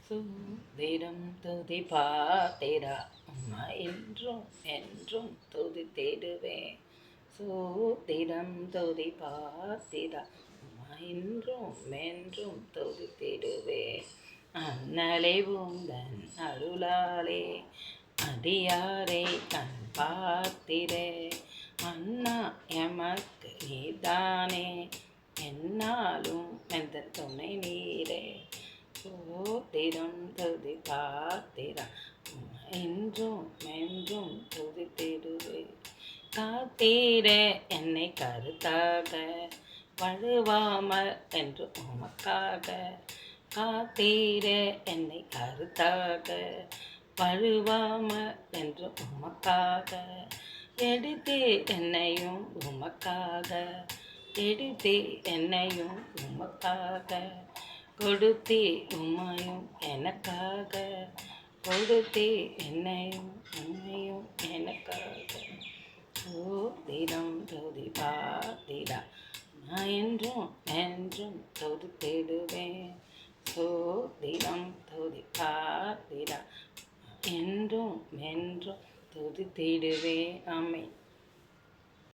சூத்திரம் துதி பாத்திரா அம்மா என்றும் என்றும் துதி தேடுவேன். சூத்திரம் துதி பாத்திரா அம்மா என்றும் என்றும் துதி தேடுவேன். அண்ணலை உந்தன் அருளாலே அடியாரை கண் பார்த்திரே. அண்ணா எமக்கு நீதானே, என்னாலும் எந்த துணை நீரே. சூத்திரம் துதி பாத்திரா என்றும் என்றும் துதி தேடுவே. காத்தீரே என்னை கருத்தாக, வழுவாமல் என்று உமக்காக. காத்தீரே என்னை கருத்தாக, வழுவாமல் என்று உமக்காக. எடுத்தீர் என்னையும் உமக்காக, எடுத்தீர் என்னையும் உமக்காக. கொடுத்தே உம்மையும் எனக்காக, கொடுத்தே என்னையும் உம்மையும் எனக்காக. சூத்திரம் துதி பாத்திரா நான் என்றும் என்றும் துதி தேடுவேன். சூத்திரம் துதி பாத்திரா என்றும் என்றும் துதி தேடுவேன். ஆமென்.